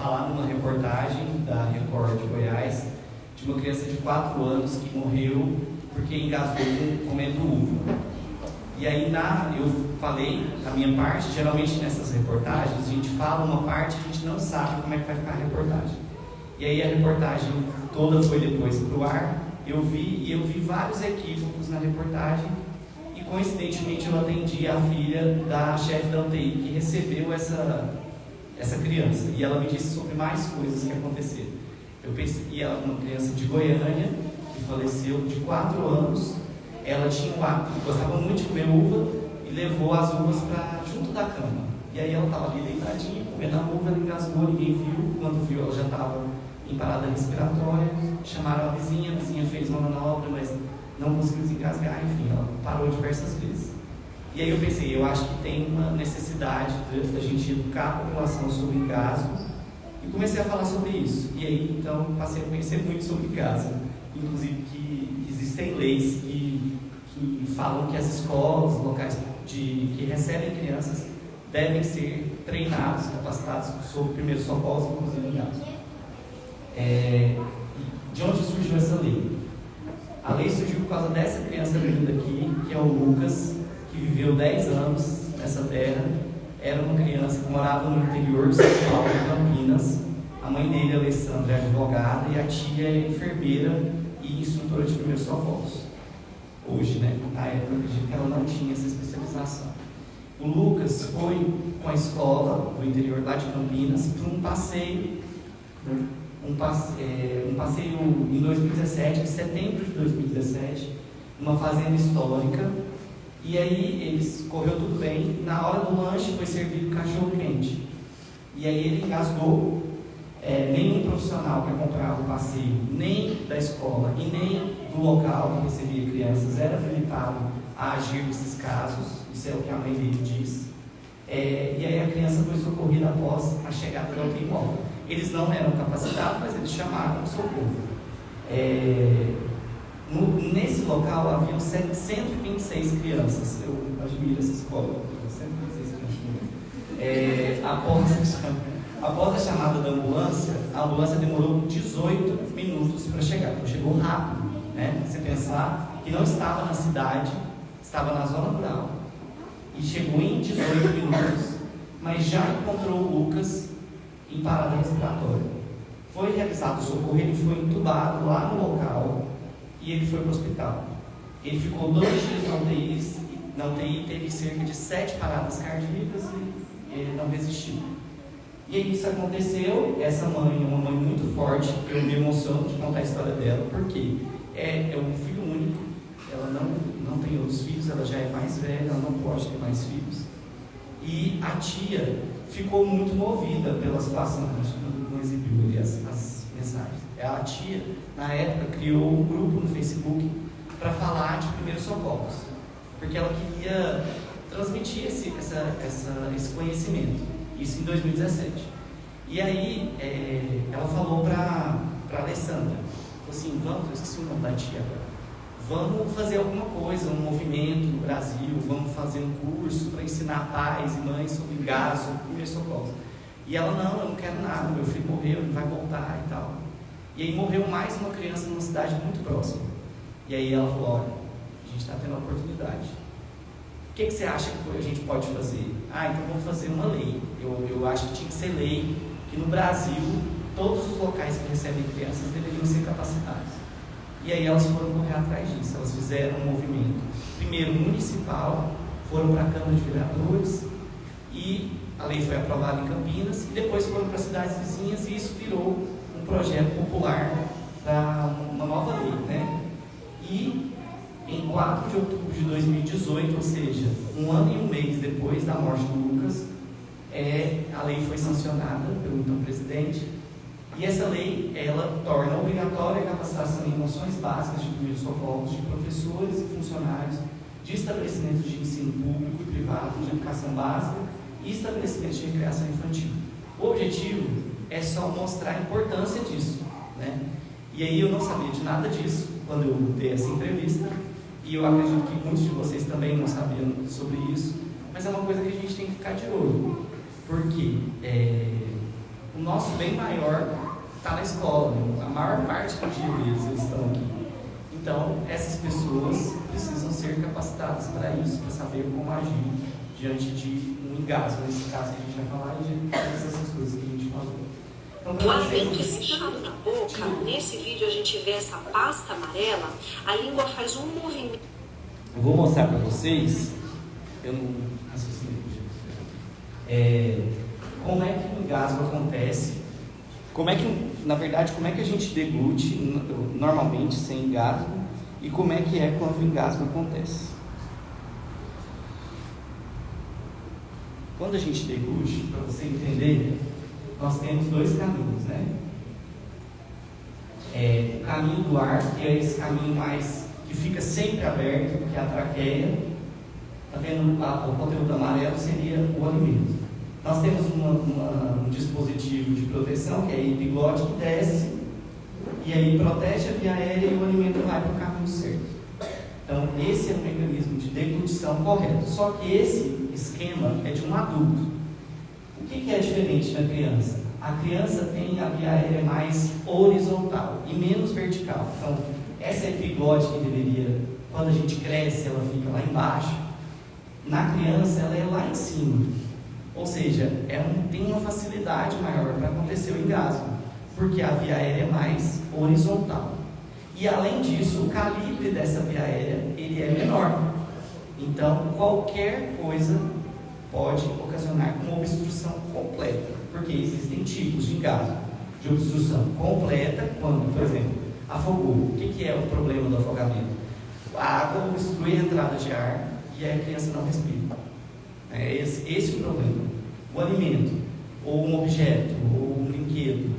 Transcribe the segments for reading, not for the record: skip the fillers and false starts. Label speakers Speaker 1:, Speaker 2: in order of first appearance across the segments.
Speaker 1: falar numa reportagem da Record de Goiás de uma criança de 4 anos que morreu porque engasgou comendo uva. E aí eu falei a minha parte. Geralmente nessas reportagens a gente fala uma parte, a gente não sabe como é que vai ficar a reportagem. E aí a reportagem toda foi depois para o ar. Eu vi vários equívocos na reportagem e coincidentemente eu atendi a filha da chefe da UTI que recebeu essa criança, e ela me disse sobre mais coisas que aconteceram. Eu percebi ela, uma criança de Goiânia que faleceu, de 4 anos. Ela tinha um hábito, gostava muito de comer uva e levou as uvas para junto da cama. E aí ela estava ali deitadinha, comendo a uva, ela engasgou, ninguém viu. Quando viu, ela já estava em parada respiratória. Chamaram a vizinha fez uma manobra, mas não conseguiu desengasgar, enfim, ela parou diversas vezes. E aí eu pensei, eu acho que tem uma necessidade da gente educar a população sobre engasgo, e comecei a falar sobre isso. E aí então passei a conhecer muito sobre engasgo, inclusive que existem leis que falam que as escolas, locais que recebem crianças devem ser treinados, capacitados sobre primeiros socorros, inclusive engasgo. De onde surgiu essa lei? A lei surgiu por causa dessa criança linda aqui, que é o Lucas, que viveu 10 anos nessa terra. Era uma criança que morava no interior de São Paulo, em Campinas. A mãe dele, Alessandra, é advogada, e a tia é enfermeira e instrutora de primeiros socorros. Hoje, né? Na época, eu acredito que ela não tinha essa especialização. O Lucas foi com a escola do interior lá de Campinas para um passeio em 2017, em setembro de 2017, numa fazenda histórica. E aí correu tudo bem. Na hora do lanche foi servido cachorro quente. E aí ele engasgou. Nenhum profissional que acompanhava o passeio, nem da escola e nem do local que recebia crianças, era habilitado a agir nesses casos. Isso é o que a mãe dele diz. E aí a criança foi socorrida após a chegada da UTI móvel. Eles não eram capacitados, mas eles chamaram o socorro. Nesse local haviam 126 crianças. Eu admiro essa escola. 126 crianças. Após a chamada da ambulância, a ambulância demorou 18 minutos para chegar. Então chegou rápido, né? Você pensar que não estava na cidade, estava na zona rural, e chegou em 18 minutos, mas já encontrou o Lucas em parada respiratória. Foi realizado o socorro, ele foi entubado lá no local e ele foi para o hospital. Ele ficou 2 dias na UTI, teve cerca de 7 paradas cardíacas e ele não resistiu. E aí isso aconteceu. Essa mãe é uma mãe muito forte, eu me emociono de contar a história dela, porque é um filho único, ela não tem outros filhos, ela já é mais velha, ela não pode ter mais filhos. E a tia ficou muito movida pela situação, a gente não exibiu ali as mensagens. A tia, na época, criou um grupo no Facebook para falar de primeiros socorros, porque ela queria transmitir esse conhecimento. Isso em 2017. E aí ela falou para a Alessandra, falou assim, eu esqueci o nome da tia agora, vamos fazer alguma coisa, um movimento no Brasil, vamos fazer um curso para ensinar pais e mães sobre engasgo, primeiros socorros. E ela, eu não quero nada, meu filho morreu, ele vai voltar e tal. E aí morreu mais uma criança numa cidade muito próxima. E aí ela falou, olha, a gente está tendo a oportunidade. O que você acha que a gente pode fazer? Então vamos fazer uma lei. Eu acho que tinha que ser lei, que no Brasil, todos os locais que recebem crianças deveriam ser capacitados. E aí elas foram correr atrás disso. Elas fizeram um movimento, primeiro municipal, foram para a Câmara de Vereadores, e a lei foi aprovada em Campinas, e depois foram para cidades vizinhas, e isso virou um projeto popular para uma nova lei, né? E em 4 de outubro de 2018, ou seja, 1 ano e 1 mês depois da morte do Lucas, a lei foi sancionada pelo então presidente, e essa lei, ela torna obrigatória a capacitação em noções básicas de primeiros socorros de professores e funcionários de estabelecimentos de ensino público e privado de educação básica e estabelecimentos de recreação infantil. O objetivo é só mostrar a importância disso, né? E aí eu não sabia de nada disso quando eu dei essa entrevista, e eu acredito que muitos de vocês também não sabiam sobre isso, mas é uma coisa que a gente tem que ficar de olho, porque o nosso bem maior está na escola, né? A maior parte do dia eles estão aqui. Então, essas pessoas precisam ser capacitadas para isso, para saber como agir diante de um engasgo. Nesse caso, a gente vai falar de todas essas coisas que a gente falou. Então,
Speaker 2: o alimento estando na boca, nesse vídeo a gente vê essa pasta amarela, a língua faz um movimento.
Speaker 1: Eu vou mostrar para vocês, eu não raciocínio, como é que o engasgo acontece, como é que a gente deglute normalmente sem engasgo e como é que é quando o engasgo acontece. Quando a gente deglute, para você entender, nós temos dois caminhos, né? O caminho do ar, que é esse caminho mais que fica sempre aberto, que é a traqueia. Tá vendo? O conteúdo amarelo seria o alimento. Nós temos um dispositivo de proteção, que é a epiglote, que desce e aí protege a via aérea e o alimento vai para o caminho certo. Então, esse é o mecanismo de deglutição correto. Só que esse esquema é de um adulto. O que é diferente na criança? A criança tem a via aérea mais horizontal e menos vertical. Então, essa epiglote que deveria, quando a gente cresce, ela fica lá embaixo. Na criança, ela é lá em cima. Ou seja, tem uma facilidade maior para acontecer o engasgo, porque a via aérea é mais horizontal. E além disso, o calibre dessa via aérea ele é menor. Então, qualquer coisa pode ocasionar uma obstrução completa, porque existem tipos de engasgo. De obstrução completa, quando, por exemplo, afogou. O que é o problema do afogamento? A água obstrui a entrada de ar e a criança não respira. É esse o problema. O alimento, ou um objeto, ou um brinquedo,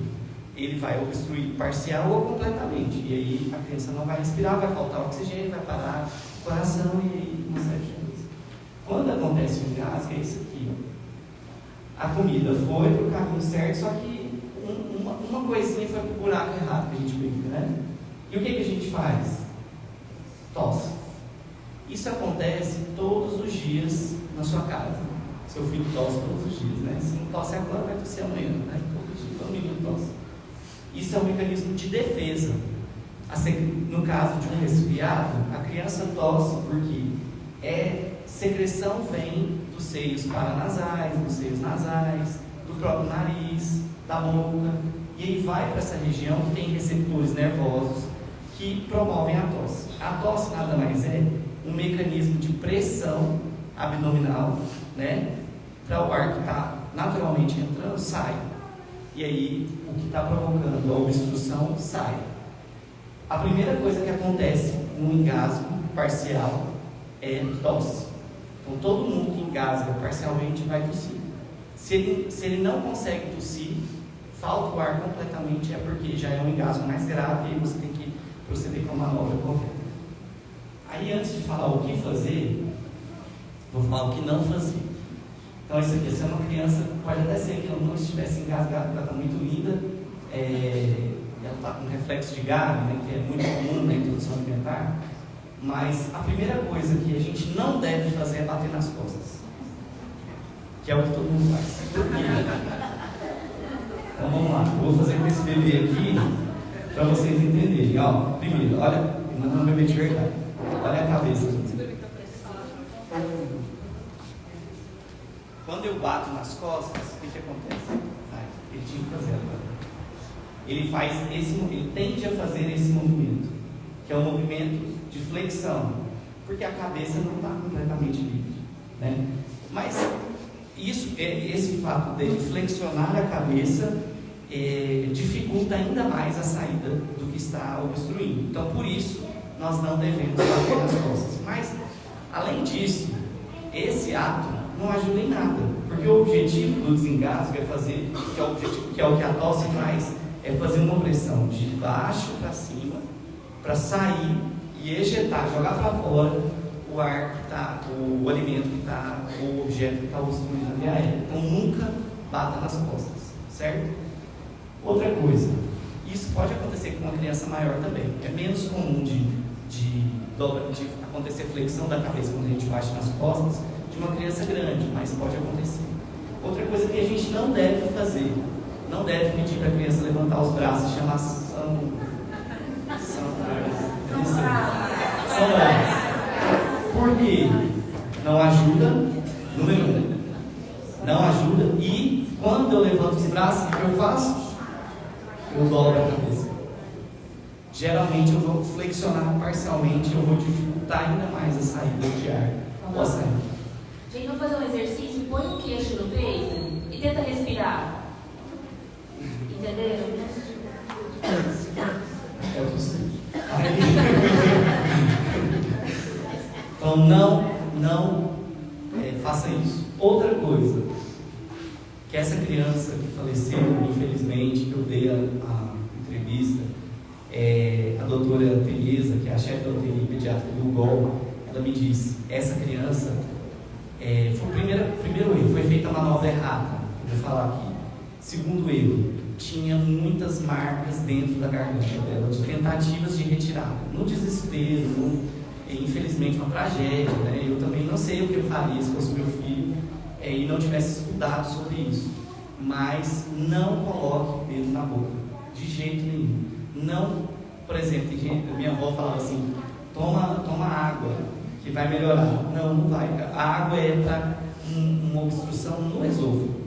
Speaker 1: ele vai obstruir parcial ou completamente. E aí a criança não vai respirar, vai faltar oxigênio, vai parar o coração e aí uma série de coisas. Quando acontece o engasgo, é isso aqui. A comida foi para o caminho certo, só que uma coisinha foi para o buraco errado que a gente brinca, né? E o que a gente faz? Tosse. Isso acontece todos os dias na sua casa. Seu filho tosse todos os dias, né? Se não tosse agora, vai tossir amanhã, né? Todo minuto tosse. Isso é um mecanismo de defesa. No caso de um resfriado, a criança tosse porque secreção vem dos seios paranasais, dos seios nasais, do próprio nariz, da boca, e aí vai para essa região que tem receptores nervosos que promovem a tosse. A tosse nada mais é um mecanismo de pressão abdominal, né? Para o ar que está naturalmente entrando, sai. E aí, o que está provocando a obstrução sai. A primeira coisa que acontece no engasgo parcial é tosse. Então, todo mundo que engasga parcialmente vai tossir. Se ele não consegue tossir, falta o ar completamente, é porque já é um engasgo mais grave e você tem que proceder com uma manobra correta. Aí, antes de falar o que fazer, vou falar o que não fazer. Então, isso aqui, se é uma criança, pode até ser que ela não estivesse engasgada, ela está muito linda, ela está com reflexo de Gabi, né, que é muito comum na introdução alimentar, mas a primeira coisa que a gente não deve fazer é bater nas costas, que é o que todo mundo faz. Então, vamos lá, eu vou fazer com esse bebê aqui, para vocês entenderem. Ó, primeiro, olha, não é um bebê de verdade, olha a cabeça. Quando eu bato nas costas, o que acontece? Ele tinha que fazer agora. Ele tende a fazer esse movimento, que é um movimento de flexão, porque a cabeça não está completamente livre, né? Mas esse fato dele flexionar a cabeça dificulta ainda mais a saída do que está obstruindo. Então, por isso, nós não devemos bater nas costas. Mas, além disso, esse ato não ajuda em nada, porque o objetivo do desengasgo é fazer, que é o que a tosse faz, é fazer uma pressão de baixo para cima, para sair e ejetar, jogar para fora o ar que está, o alimento que está, o objeto que está obstruindo a via aérea. Então nunca bata nas costas, certo? Outra coisa, isso pode acontecer com uma criança maior também. É menos comum de acontecer flexão da cabeça quando a gente bate nas costas de uma criança grande, mas pode acontecer. Outra coisa que a gente não deve fazer não deve pedir para a criança levantar os braços e chamar Por quê? Não ajuda, número 1. Não ajuda. E quando eu levanto os braços, o que eu faço? Eu dobro a cabeça. Geralmente eu vou flexionar parcialmente, eu vou dificultar ainda mais a saída de ar. Posso sair?
Speaker 3: Gente, vamos fazer um exercício, põe o queixo no peito e tenta respirar. Entenderam?
Speaker 1: É o que eu sei. Então não faça isso. Outra coisa, que essa criança que faleceu, infelizmente, que eu dei a entrevista, a doutora Tereza, que é a chefe da UTI pediátrica do UGOL, ela me disse, essa criança, foi o primeiro erro, foi feita a manobra errada, eu vou falar aqui. Segundo erro, tinha muitas marcas dentro da garganta dela, de tentativas de retirada, no desespero, infelizmente uma tragédia, né? Eu também não sei o que eu faria se fosse meu filho e não tivesse estudado sobre isso, mas não coloque dedo na boca, de jeito nenhum. Não, por exemplo, minha avó falava assim, toma água, que vai melhorar. Não vai. A água é para uma obstrução no esôfago.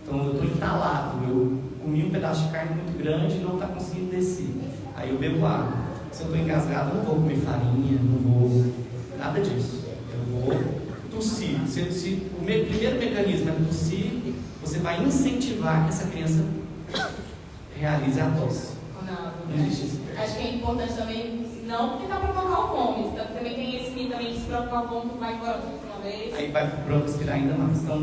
Speaker 1: Então eu estou entalado, eu comi um pedaço de carne muito grande e não está conseguindo descer. Aí eu bebo água. Se eu estou engasgado, eu não vou comer farinha, não vou nada disso. Eu vou tossir. O primeiro mecanismo é tossir, você vai incentivar que essa criança realize a tosse. Não existe isso.
Speaker 3: Acho que é importante também, não porque está provocar o vômito, também tem esse mito também que se provocar o vômito vai embora uma vez.
Speaker 1: Aí vai para o bronco aspirar ainda mais. Então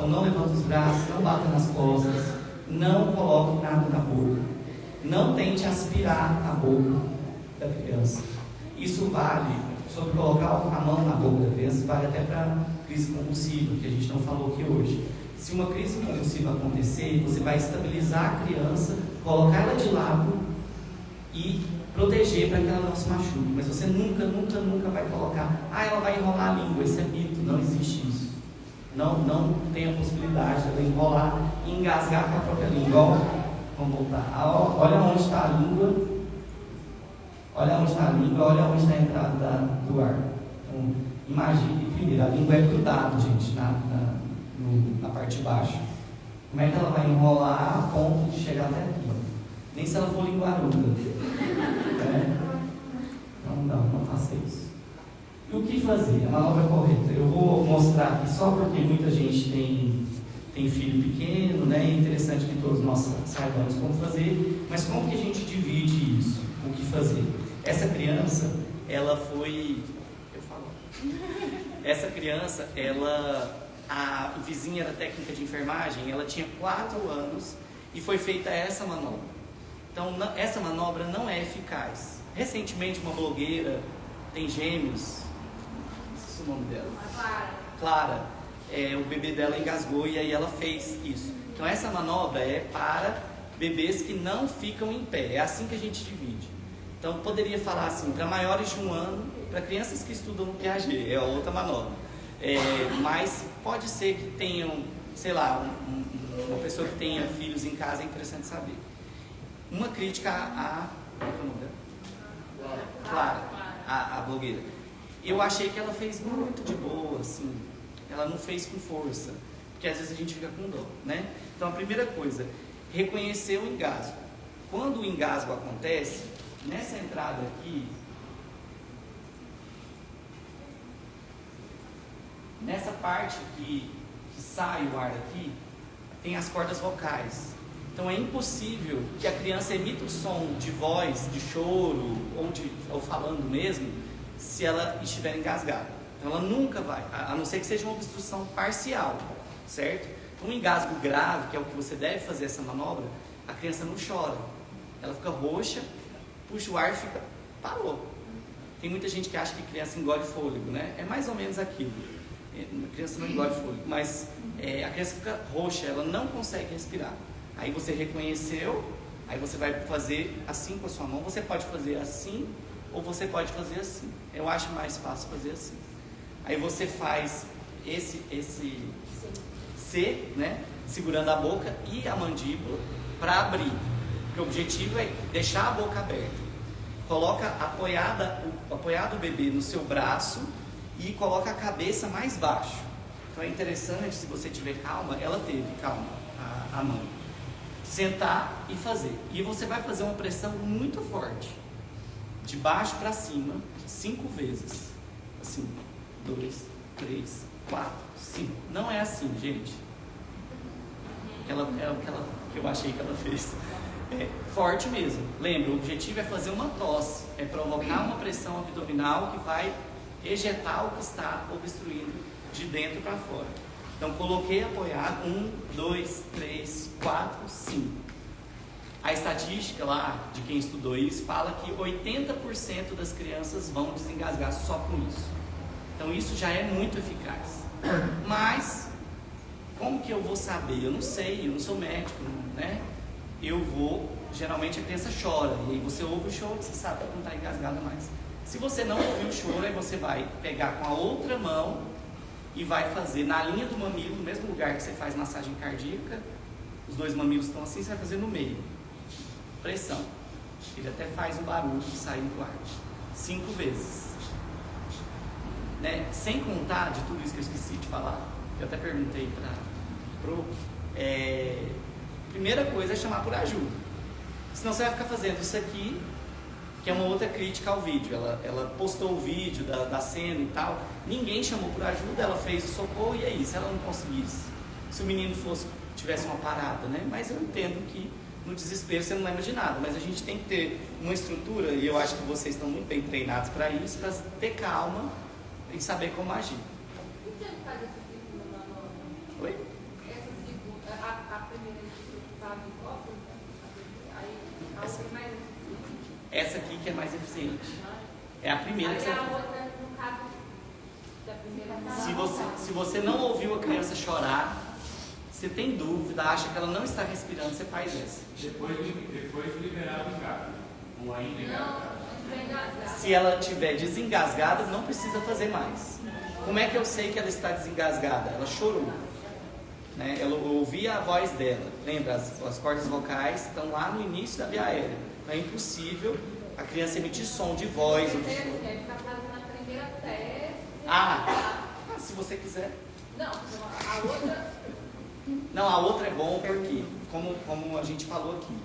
Speaker 1: não levanta os braços, não bata nas costas, não coloque nada na boca. Não tente aspirar a boca da criança. Isso vale, sobre colocar a mão na boca da criança, vale até para crise convulsiva, que a gente não falou aqui hoje. Se uma crise convulsiva acontecer, você vai estabilizar a criança, colocar ela de lado e proteger para que ela não se machuque. Mas você nunca vai colocar, ela vai enrolar a língua. Isso é mito, não existe isso. Não tem a possibilidade de ela enrolar e engasgar com a própria língua. Vamos voltar. Olha onde está a língua. Olha onde está a língua, olha onde está a entrada do ar. Então, imagine, primeiro, a língua é grudada, gente, na parte de baixo. Como é que ela vai enrolar a ponto de chegar até aqui? Nem se ela for linguaruda. Então, não faça isso. E o que fazer? A manobra correta. Eu vou mostrar aqui só porque muita gente tem filho pequeno, né? É interessante que todos nós saibamos como fazer, mas como que a gente divide isso? O que fazer? Essa criança, ela foi... Essa criança, a vizinha da técnica de enfermagem, ela tinha 4 anos e foi feita essa manobra. Então, essa manobra não é eficaz. Recentemente, uma blogueira, tem gêmeos, não sei o nome dela. Clara. O bebê dela engasgou e aí ela fez isso. Então, essa manobra é para bebês que não ficam em pé. É assim que a gente divide. Então, poderia falar assim, para maiores de 1 ano, para crianças que estudam no Piaget, é outra manobra. Mas pode ser que tenham, sei lá, uma pessoa que tenha filhos em casa, é interessante saber. Uma crítica Clara, a blogueira. Eu achei que ela fez muito de boa, assim. Ela não fez com força, porque às vezes a gente fica com dó, né? Então, a primeira coisa, reconhecer o engasgo. Quando o engasgo acontece, nessa entrada aqui, nessa parte que sai o ar aqui, tem as cordas vocais. Então é impossível que a criança emita o som de voz, de choro ou falando mesmo, se ela estiver engasgada. Então ela nunca vai, a não ser que seja uma obstrução parcial, certo? Então, um engasgo grave, que é o que você deve fazer essa manobra, a criança não chora. Ela fica roxa, puxa o ar e parou. Tem muita gente que acha que criança engole fôlego, né? É mais ou menos aquilo. A criança não engole fôlego, mas a criança fica roxa, ela não consegue respirar. Aí você reconheceu, aí você vai fazer assim com a sua mão. Você pode fazer assim ou você pode fazer assim. Eu acho mais fácil fazer assim. Aí você faz esse C, né? segurando a boca e a mandíbula para abrir. Porque o objetivo é deixar a boca aberta. Coloca apoiado o bebê no seu braço e coloca a cabeça mais baixo. Então é interessante, se você tiver calma, ela teve calma, a mãe. Sentar e fazer. E você vai fazer uma pressão muito forte. De baixo para cima, 5 vezes. Assim, 2, 3, 4, 5. Não é assim, gente. Que eu achei que ela fez. É forte mesmo. Lembra, o objetivo é fazer uma tosse. É provocar uma pressão abdominal que vai ejetar o que está obstruindo de dentro para fora. Então, coloquei apoiado. 1, 2, 3, 4, 5. A estatística lá, de quem estudou isso, fala que 80% das crianças vão desengasgar só com isso. Então, isso já é muito eficaz. Mas, como que eu vou saber? Eu não sei, eu não sou médico, né? Geralmente a criança chora, e aí você ouve o choro, você sabe que não está engasgada mais. Se você não ouvir o choro, aí você vai pegar com a outra mão e vai fazer na linha do mamilo, no mesmo lugar que você faz massagem cardíaca, os 2 mamilos estão assim, você vai fazer no meio. Pressão. Ele até faz um barulho saindo do ar. 5 vezes. Né? Sem contar de tudo isso que eu esqueci de falar, eu até perguntei pro primeira coisa é chamar por ajuda. Senão você vai ficar fazendo isso aqui, que é uma outra crítica ao vídeo. Ela postou o vídeo da cena e tal, ninguém chamou por ajuda, ela fez o socorro e é isso. Se ela não conseguisse, se o menino tivesse uma parada, né? Mas eu entendo que no desespero você não lembra de nada, mas a gente tem que ter uma estrutura, e eu acho que vocês estão muito bem treinados para isso, para ter calma e saber como agir.
Speaker 4: O que faz essa segunda?
Speaker 1: Oi?
Speaker 4: Essa segunda, a primeira estava em copo, aí a outra é mais eficiente.
Speaker 1: Essa aqui que é mais eficiente. É a primeira que você
Speaker 4: Aí a
Speaker 1: faz.
Speaker 4: outra, no caso da primeira.
Speaker 1: Se você não ouviu a criança chorar, você tem dúvida, acha que ela não está respirando, você faz essa.
Speaker 5: Depois de liberar o engasgo. Ou ainda engasgado.
Speaker 1: Se ela estiver desengasgada, não precisa fazer mais. Como é que eu sei que ela está desengasgada? Ela chorou. Né? Eu ouvi a voz dela. Lembra, as cordas vocais estão lá no início da via aérea. Então é impossível a criança emitir som de voz ou de choro.
Speaker 4: Ele está fazendo a primeira teste.
Speaker 1: Se você quiser.
Speaker 4: Não, a outra.
Speaker 1: Não, a outra é bom porque, como a gente falou aqui,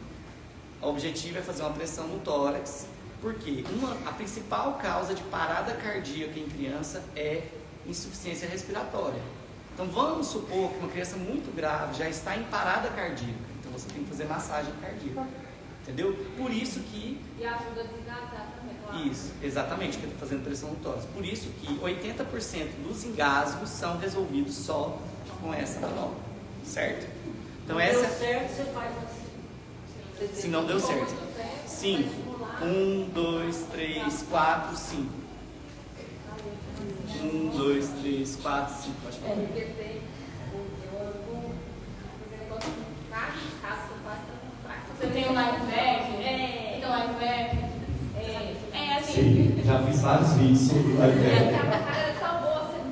Speaker 1: o objetivo é fazer uma pressão no tórax, porque a principal causa de parada cardíaca em criança é insuficiência respiratória. Então vamos supor que uma criança muito grave já está em parada cardíaca, então você tem que fazer massagem cardíaca, entendeu? Por isso que...
Speaker 4: E ajuda a desengasgar também, claro.
Speaker 1: Isso, exatamente, que eu estou fazendo pressão no tórax. Por isso que 80% dos engasgos são resolvidos só com essa manobra. Certo? Então essa.
Speaker 6: Deu certo, você faz assim.
Speaker 1: Se não deu certo. 5. 1, 2, 3, 4, 5. 1, 2, 3, 4, 5. Pode falar.
Speaker 4: Porque tem. Eu ando com negócio de carne, caça,
Speaker 3: Você tem um live back?
Speaker 4: É.
Speaker 3: Então, live back. É assim.
Speaker 7: Sim, já fiz vários vídeos sobre o live back.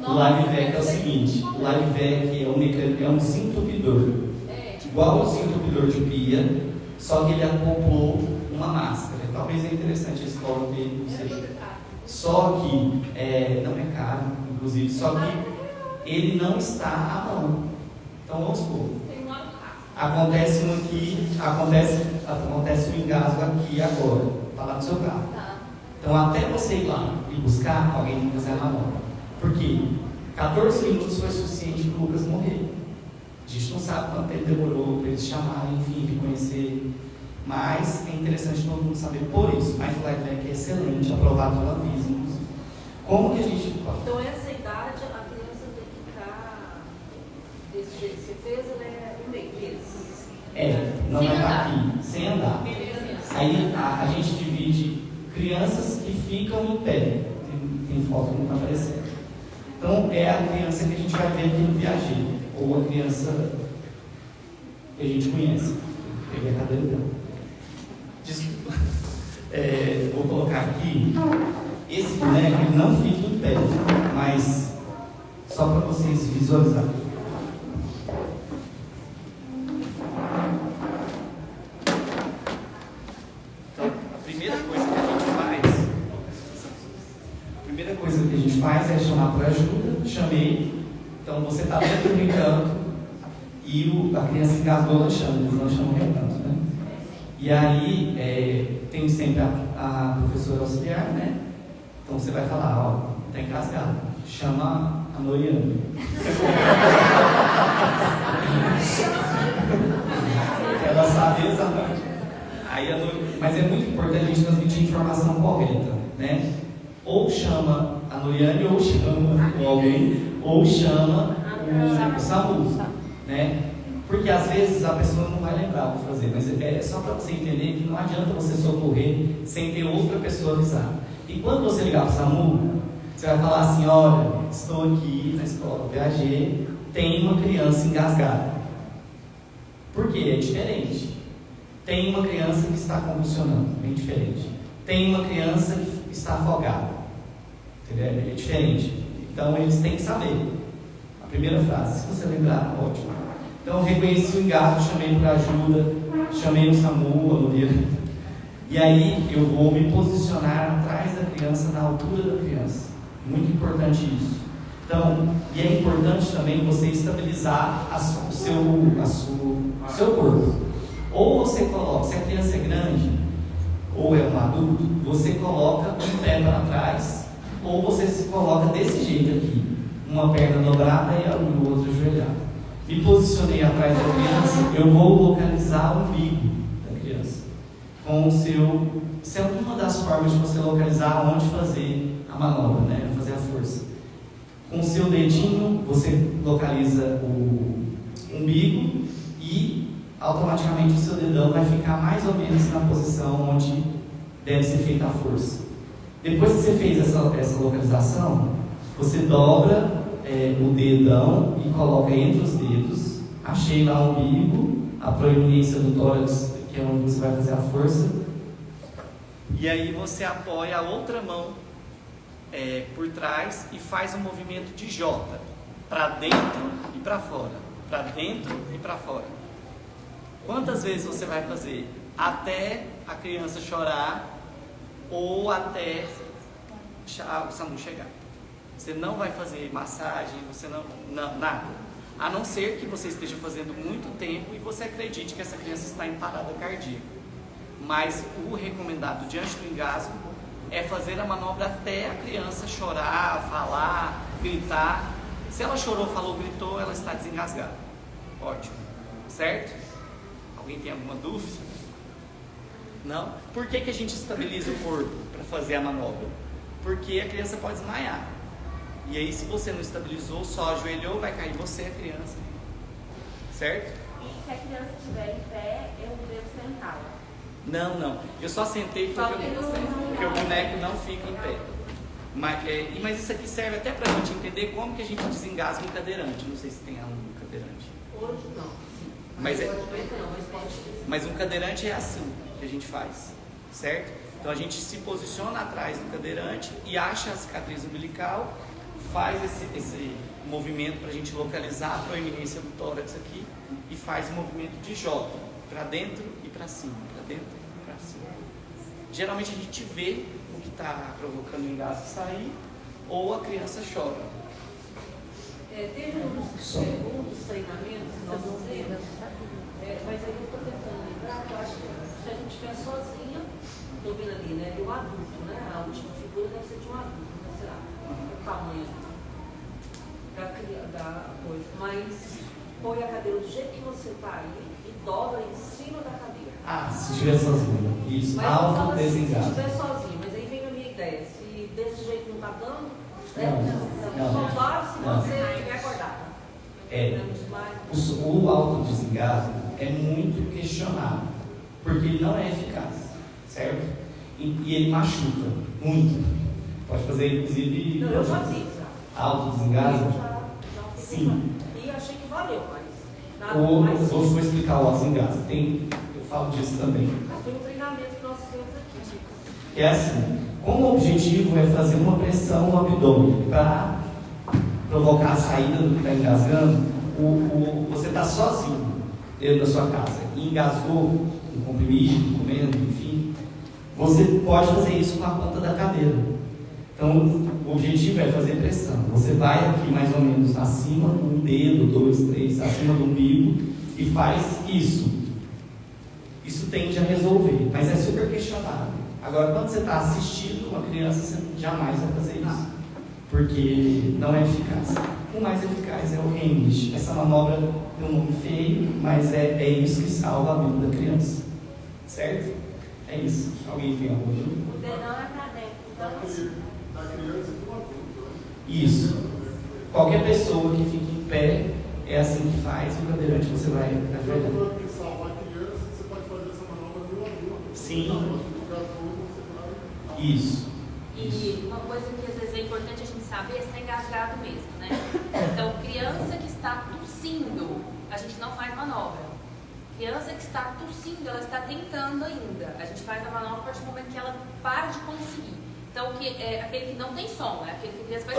Speaker 7: O live back é o seguinte: o live back é um desentupidor, igual ao desentupidor de pia, só que ele acoplou uma máscara. Talvez é interessante a escola dele, não sei. Só que não é caro, inclusive, só que ele não está à mão. Então vamos supor. Acontece um aqui, acontece um engasgo aqui agora, está lá no seu carro. Então até você ir lá e buscar, alguém tem que fazer a manobra. Por quê? 14 minutos foi suficiente para o Lucas morrer. A gente não sabe quanto tempo demorou para eles chamarem, enfim, reconhecer. Mas é interessante todo mundo saber por isso. Mas o live back é excelente, aprovado pela Anvisa, inclusive. Como que a gente fala?
Speaker 6: Então, essa idade, a criança tem que estar desse jeito que você fez, ela é um mês.
Speaker 7: Não vai estar aqui, sem andar. Aí a gente divide crianças que ficam em pé. Tem foto que não está aparecendo. Então, é a criança que a gente vai ver aqui no Piaget, ou a criança que a gente conhece. Peguei a cadeira dela. Desculpa. Vou colocar aqui. Esse boneco ele não fica em pé, mas só para vocês visualizarem. faz é chamar por ajuda, chamei. Então você está dentro do recanto e a criança engasgou, ela chama, eles não chamam recanto, né? E aí tem sempre a professora auxiliar, né? Então você vai falar, ó, está engasgado, chama a Noriane. Ela sabe exatamente. Mas é muito importante a gente transmitir a informação correta, né? Ou chama a Noriane, ou chama alguém, ou chama o SAMU, né? Porque às vezes a pessoa não vai lembrar o que fazer, mas é só para você entender que não adianta você socorrer sem ter outra pessoa avisar. E quando você ligar para o SAMU, você vai falar assim, olha, estou aqui na escola PAG, tem uma criança engasgada. Por quê? É diferente. Tem uma criança que está convulsionando, bem diferente. Tem uma criança que está afogada, entendeu? É diferente. Então eles têm que saber. A primeira frase, se você lembrar, ótimo. Então reconheci o engasgo, chamei por ajuda, chamei o SAMU, a Noriane. E aí eu vou me posicionar atrás da criança, na altura da criança. Muito importante isso. Então, e é importante também você estabilizar o seu corpo. Ou você coloca, se a criança é grande, ou é um adulto, você coloca um pé para trás, ou você se coloca desse jeito aqui, uma perna dobrada e o outro ajoelhado. Me posicionei atrás da criança, eu vou localizar o umbigo da criança. Com o seu, isso é uma das formas de você localizar onde fazer a manobra, né? Fazer a força. Com o seu dedinho, você localiza o umbigo e automaticamente o seu dedão vai ficar mais ou menos na posição onde deve ser feita a força. Depois que você fez essa localização, você dobra o dedão e coloca entre os dedos. Achei lá o umbigo, a proeminência do tórax, que é onde você vai fazer a força. E aí você apoia a outra mão por trás e faz um movimento de J, para dentro e para fora, para dentro e para fora. Quantas vezes você vai fazer? Até a criança chorar ou até o SAMU chegar. Você não vai fazer massagem, você não, nada. A não ser que você esteja fazendo muito tempo e você acredite que essa criança está em parada cardíaca. Mas o recomendado diante do engasgo é fazer a manobra até a criança chorar, falar, gritar. Se ela chorou, falou, gritou, ela está desengasgada. Ótimo. Certo? Alguém tem alguma dúvida? Não? Por que a gente estabiliza o corpo para fazer a manobra? Porque a criança pode desmaiar. E aí, se você não estabilizou, só ajoelhou, vai cair você e a criança. Certo?
Speaker 6: Se a criança estiver em pé, eu devo sentar.
Speaker 7: Não. Eu só sentei porque o boneco não fica em pé. Mas isso aqui serve até para a gente entender como que a gente desengasga um cadeirante. Não sei se tem aluno cadeirante.
Speaker 6: Hoje não.
Speaker 7: Mas um cadeirante é assim que a gente faz, certo? Então a gente se posiciona atrás do cadeirante e acha a cicatriz umbilical, faz esse movimento para a gente localizar a proeminência do tórax aqui e faz o movimento de J, para dentro e para cima, para dentro e para cima. Geralmente a gente vê o que está provocando o engasgo sair ou a criança chora.
Speaker 6: Teve um dos treinamentos que nós vamos ver, mas aí eu estou tentando lembrar que eu acho que se a gente estiver sozinha, estou vendo ali, né? E o adulto, né? A última figura deve ser de um adulto, né? Será? O tamanho da coisa. Mas põe a cadeira do jeito que você está aí e dobra em cima da cadeira.
Speaker 7: Se estiver sozinho. Isso, alto desengasgo.
Speaker 6: Se estiver sozinho, mas aí vem a minha ideia. Se desse jeito não está dando,
Speaker 7: não.
Speaker 6: Só dói se você estiver acordado.
Speaker 7: O autodesengasgo é muito questionado, porque ele não é eficaz, certo? E ele machuca muito. Pode fazer, inclusive.
Speaker 6: Não, eu já fiz.
Speaker 7: Autodesengasgo? Sim.
Speaker 6: E achei que valeu, mas.
Speaker 7: Vou explicar o autodesengasgo. Eu falo disso também.
Speaker 6: Foi um treinamento que nós fizemos aqui.
Speaker 7: É assim. Como o objetivo é fazer uma pressão no abdômen para provocar a saída do que está engasgando, você está sozinho dentro da sua casa e engasgou um comprimido, comendo, enfim, você pode fazer isso com a ponta da cadeira. Então, o objetivo é fazer pressão. Você vai aqui mais ou menos acima de um dedo, 2, 3, acima do umbigo e faz isso. Isso tende a resolver, mas é super questionável. Agora, quando você está assistindo uma criança, você jamais vai fazer isso, porque não é eficaz. O mais eficaz é o English. Essa manobra tem um nome feio, mas é isso que salva a vida da criança. Certo? É isso. Alguém tem alguma dúvida?
Speaker 6: O dedão é para dentro. Então,
Speaker 8: Da criança e do adulto, né?
Speaker 7: Isso. Qualquer pessoa que fique em pé é assim que faz. O cadeirante você vai ajoelhar.
Speaker 8: Quando você salvar a criança, você pode fazer essa manobra do adulto.
Speaker 7: Sim. Isso.
Speaker 9: E uma coisa que às vezes é importante a gente saber é se está engasgado mesmo, né? Então, criança que está tossindo, a gente não faz manobra. Criança que está tossindo, ela está tentando ainda. A gente faz a manobra a partir do momento que ela para de conseguir. Então, aquele que não tem som, é aquele que a criança faz...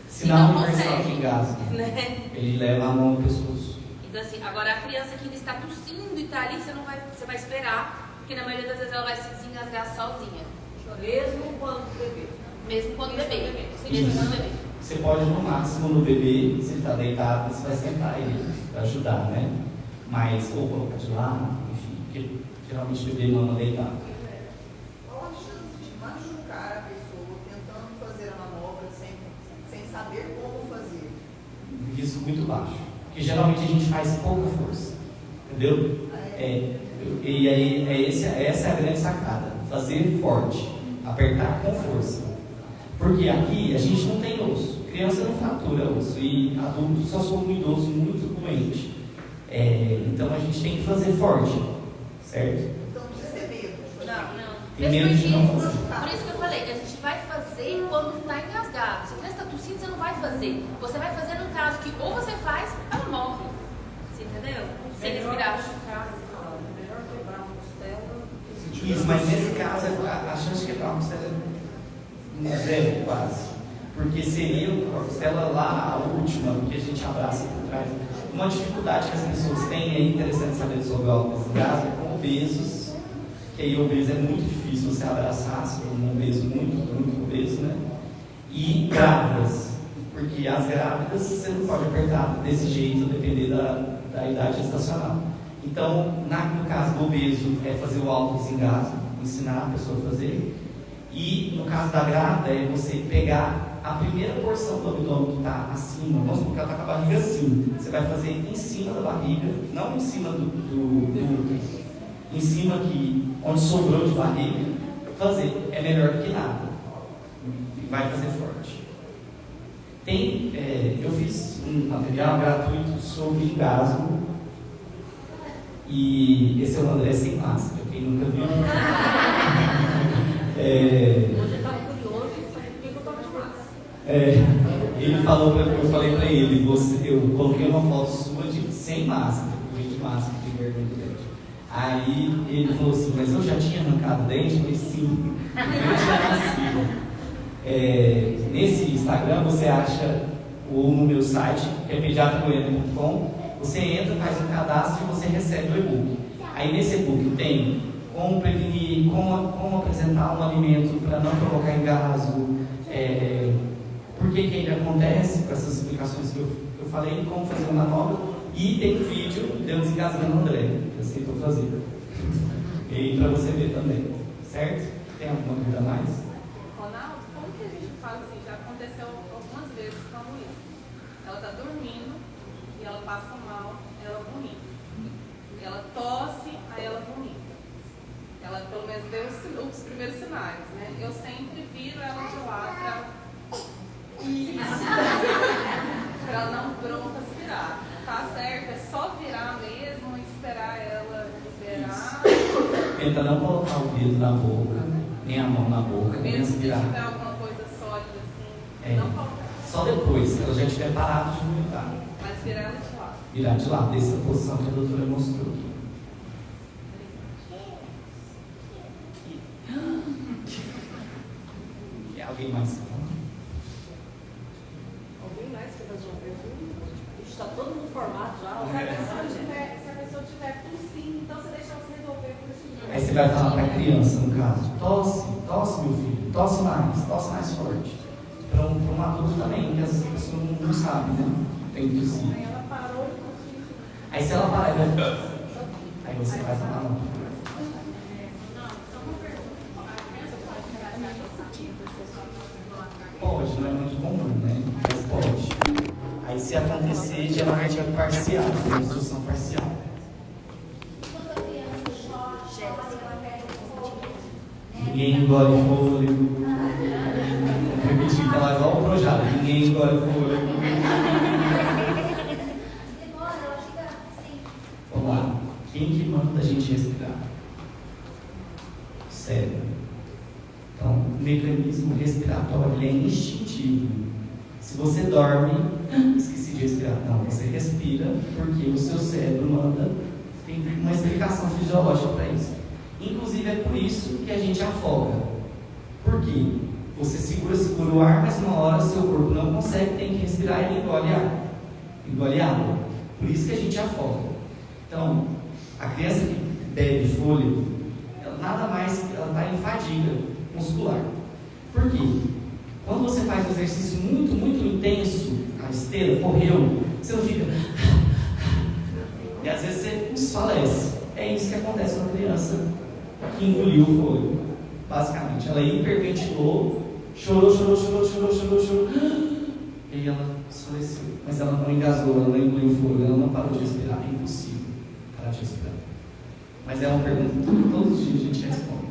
Speaker 7: Sinal universal de engasgo.
Speaker 9: Né?
Speaker 7: Ele leva a mão no pescoço.
Speaker 9: Então, assim, agora a criança que ainda está tossindo e está ali, você vai esperar, porque na maioria das vezes ela vai se desengasgar sozinha.
Speaker 6: mesmo quando bebê.
Speaker 9: Mesmo quando bebê.
Speaker 7: Isso. Você pode, no máximo, no bebê, se ele está deitado, você vai sentar ele para ajudar, né? Mas, ou colocar de lado, enfim, porque geralmente o bebê mama deitado.
Speaker 10: Qual a chance de machucar a pessoa tentando fazer a manobra sem saber como fazer?
Speaker 7: Risco muito baixo. Porque geralmente a gente faz pouca força. Entendeu? E aí, essa é a grande sacada. Fazer forte. Apertar com força. Porque aqui a gente não tem osso. Criança não fratura osso. E adulto só sou um idoso muito doente. Então a gente tem que fazer forte. Certo?
Speaker 10: Então não precisa ter medo.
Speaker 9: Não.
Speaker 7: Tem medo de não fazer.
Speaker 9: Por isso que eu falei que a gente vai fazer quando está engasgado. Se a criança está tossindo, você não vai fazer. Você vai fazer no caso que ou você faz, ela morre. Você entendeu? Sem respirar.
Speaker 6: Melhor quebrar uma costela.
Speaker 7: Isso, mas nesse caso a chance de quebrar uma costela é zero quase. Porque seria a costela lá a última, que a gente abraça por trás. Uma dificuldade que as pessoas têm, é interessante saber sobre o autodesgaste, é com obesos, que aí obeso é muito difícil você abraçar, se for um obeso muito obeso, né? E grávidas, porque as grávidas você não pode apertar desse jeito, depender da idade gestacional. Então, no caso do obeso, é fazer o autodesengasgo, ensinar a pessoa a fazer. E no caso da grávida, é você pegar a primeira porção do abdômen que está acima, vamos supor que ela está com a barriga assim, você vai fazer em cima da barriga, não em cima em cima aqui, onde sobrou de barriga, fazer, é melhor do que nada, e vai fazer forte. Eu fiz um material gratuito sobre engasgo, e esse é o André sem máscara, quem nunca viu.
Speaker 6: Hoje eu estava curioso e sabia por que eu estava de máscara.
Speaker 7: Ele falou, eu falei pra ele, eu coloquei uma foto sua sem máscara, de máscara, de vergonha de dente. Aí ele falou assim, mas eu já tinha arrancado o dente? Eu falei, sim, eu tinha nascido. Nesse Instagram você acha, ou no meu site, que é pediatragoiano.com, você entra, faz um cadastro e você recebe o e-book. Aí nesse e-book tem como prevenir, como apresentar um alimento para não provocar engasgo, por que ele acontece, com essas explicações que eu falei, como fazer uma manobra, e tem um vídeo de eu desengasgando o André, que eu aceitou fazer. E para você ver também, certo? Tem alguma dúvida mais?
Speaker 4: Ronaldo, como que a gente faz assim? Já aconteceu algumas vezes como isso. Ela está dormindo e ela passa mal, ela vomita. Ela tosse, aí ela vomita. Ela pelo menos deu os primeiros sinais, né? Eu sempre viro ela de lado para ela não bronca se virar. Tá certo? É só virar mesmo e esperar ela liberar.
Speaker 7: Tenta não colocar o dedo na boca, nem a mão na boca, nem
Speaker 4: Mesmo se
Speaker 7: respirar.
Speaker 4: tiver alguma coisa sólida assim, não colocar.
Speaker 7: Só depois, que ela já tiver parado de vomitar.
Speaker 4: Mas virar ela de lado.
Speaker 7: Virar de lado, dessa posição que a doutora mostrou aqui. Alguém mais quer falar?
Speaker 6: Alguém mais quer fazer uma pergunta? Está todo mundo formado já.
Speaker 4: Se a pessoa tiver tossindo, então você deixa ela se resolver por esse dia.
Speaker 7: Aí você vai falar para a criança, no caso, tosse meu filho, tosse mais forte. Para um adulto também, que às vezes a pessoa não sabe, né? Tem que tossir.
Speaker 4: Aí ela parou e tossiu.
Speaker 7: Aí se ela parar, aí você vai falar não. Pode, não é muito comum, né? Mas pode. Aí se acontecer, geralmente é parcial, é instrução parcial. Ninguém engole fôlego. Vou repetir que ela é igual o Projac. Ninguém engole fôlego. Vamos lá. Quem que manda a gente respirar? Cérebro. Então, o mecanismo respiratório ele é instintivo. Se você dorme, esqueci de respirar. Não, você respira porque o seu cérebro manda. Tem uma explicação fisiológica para isso. Inclusive é por isso que a gente afoga. Por quê? Você segura o ar, mas uma hora seu corpo não consegue, tem que respirar e ele engole ar. Engole água. Por isso que a gente afoga. Então, a criança que bebe fôlego, ela nada mais, ela está em fadiga muscular. Por quê? Quando você faz um exercício muito, muito intenso, a esteira, correu, você não fica... E às vezes você desfalece. É isso que acontece com a criança que engoliu o fôlego. Basicamente, ela hiperventilou, chorou. E ela desfaleceu. Mas ela não engasgou, ela não engoliu o fôlego, ela não parou de respirar. É impossível parar de respirar. Mas é uma pergunta que todos os dias a gente responde.